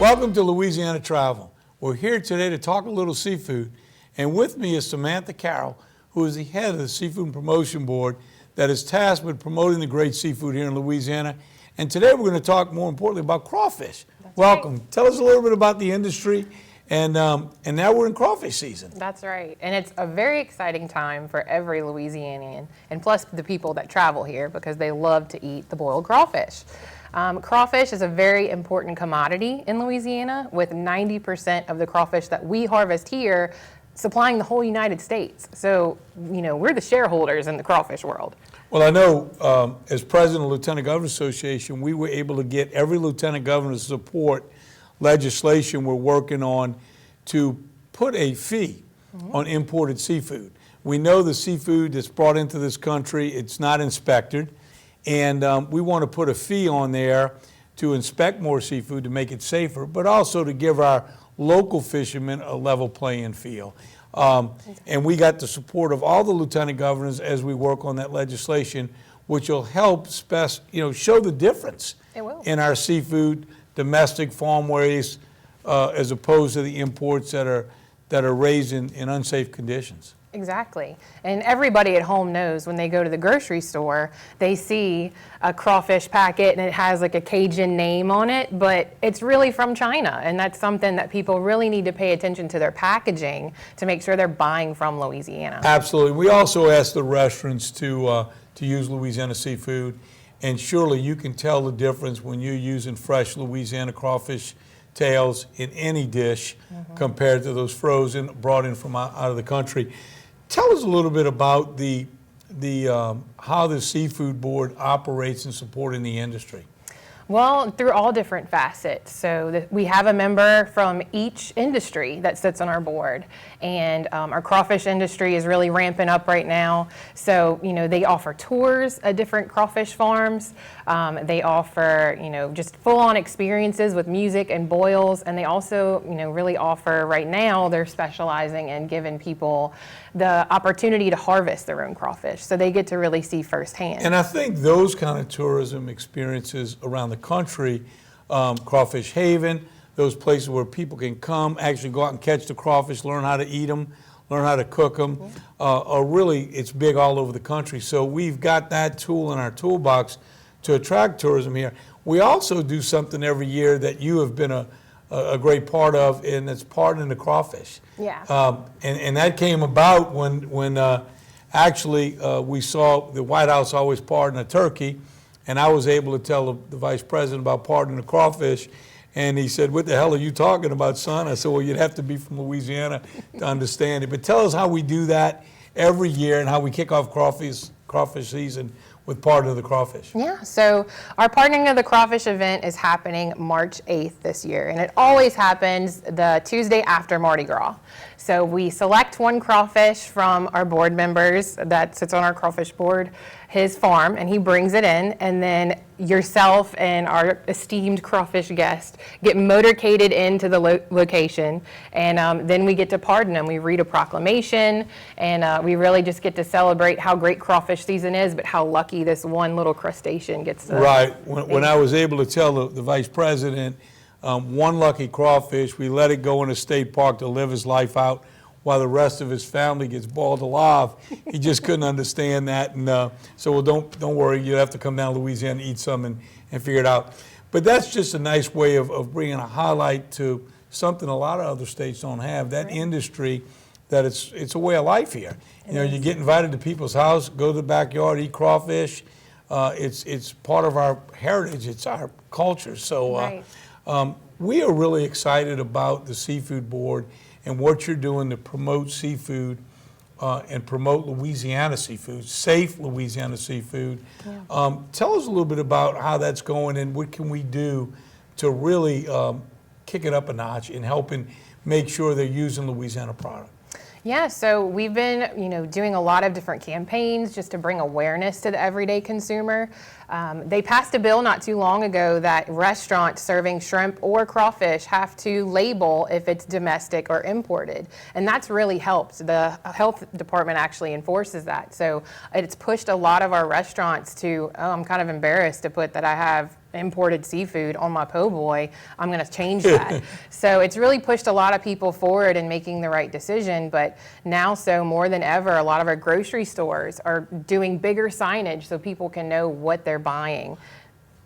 Welcome to Louisiana Travel. We're here today to talk a little seafood, and with me is Samantha Carrol, who is the head of the Seafood Promotion Board that is tasked with promoting the great seafood here in Louisiana. And today we're going to talk more importantly about crawfish. That's Welcome. Right. Tell us a little bit about the industry, and now we're in crawfish season. That's right, and it's a very exciting time for every Louisianian, and plus the people that travel here because they love to eat the boiled crawfish. Crawfish is a very important commodity in Louisiana, with 90% of the crawfish that we harvest here supplying the whole United States. So, we're the shareholders in the crawfish world. Well, I know as president of the Lieutenant Governor Association, we were able to get every lieutenant governor to support legislation we're working on to put a fee on imported seafood. We know the seafood that's brought into this country, it's not inspected, and we want to put a fee on there to inspect more seafood to make it safer, but also to give our local fishermen a level playing field. And we got the support of all the lieutenant governors as we work on that legislation, which will help show the difference in our seafood, domestic farm waste, as opposed to the imports that are raised in unsafe conditions. Exactly. And everybody at home knows when they go to the grocery store, they see a crawfish packet and it has like a Cajun name on it, but it's really from China. And that's something that people really need to pay attention to their packaging to make sure they're buying from Louisiana. Absolutely. We also ask the restaurants to use Louisiana seafood. And surely you can tell the difference when you're using fresh Louisiana crawfish tails in any dish compared to those frozen brought in from out of the country. Tell us a little bit about how the Seafood Board operates in supporting the industry. Well, through all different facets. So we have a member from each industry that sits on our board. And our crawfish industry is really ramping up right now. So, they offer tours at different crawfish farms. They offer, just full-on experiences with music and boils. And they also, really offer right now, they're specializing in giving people the opportunity to harvest their own crawfish. So they get to really see firsthand. And I think those kind of tourism experiences around the country, Crawfish Haven, those places where people can come, actually go out and catch the crawfish, learn how to eat them, learn how to cook them, are really, it's big all over the country. So we've got that tool in our toolbox to attract tourism here. We also do something every year that you have been a great part of, and it's pardoning the crawfish. Yeah. And that came about when actually we saw the White House always pardon a turkey, and I was able to tell the vice president about pardoning the crawfish, and he said, "What the hell are you talking about, son?" I said, "Well, you'd have to be from Louisiana to understand it." But tell us how we do that every year and how we kick off crawfish season with Pardoning of the Crawfish. Yeah, so our Pardoning of the Crawfish event is happening March 8th this year, and it always happens the Tuesday after Mardi Gras. So we select one crawfish from our board members that sits on our crawfish board, his farm, and he brings it in, and then yourself and our esteemed crawfish guest get motorcaded into the location, and then we get to pardon them. We read a proclamation, and we really just get to celebrate how great crawfish season is, but how lucky this one little crustacean gets to. Right. When I was able to tell the vice president, one lucky crawfish, we let it go in a state park to live his life out while the rest of his family gets boiled alive. He just couldn't understand that, and so well, don't worry, you have to come down to Louisiana and eat some and figure it out. But that's just a nice way of bringing a highlight to something a lot of other states don't have, that industry, that it's a way of life here. You get invited to people's house, go to the backyard, eat crawfish. It's part of our heritage, it's our culture. So we are really excited about the Seafood Board and what you're doing to promote seafood and promote Louisiana seafood, safe Louisiana seafood. Yeah. Tell us a little bit about how that's going and what can we do to really kick it up a notch in helping make sure they're using Louisiana product. Yeah, so we've been, doing a lot of different campaigns just to bring awareness to the everyday consumer. They passed a bill not too long ago that restaurants serving shrimp or crawfish have to label if it's domestic or imported. And that's really helped. The health department actually enforces that. So it's pushed a lot of our restaurants to, oh, I'm kind of embarrassed to put that I have imported seafood on my po' boy. I'm going to change that. So it's really pushed a lot of people forward in making the right decision. But now, so more than ever, a lot of our grocery stores are doing bigger signage so people can know what they're buying.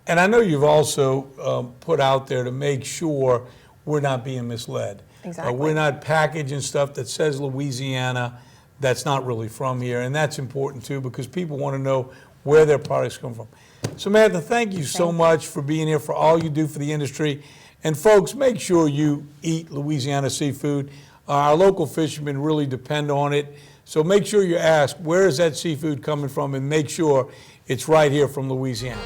And I know you've also put out there to make sure we're not being misled. Exactly. We're not packaging stuff that says Louisiana that's not really from here. And that's important too, because people want to know where their products come from. Samantha, thank you so much for being here, for all you do for the industry. And folks, make sure you eat Louisiana seafood. Our local fishermen really depend on it. So make sure you ask, where is that seafood coming from, and make sure it's right here from Louisiana.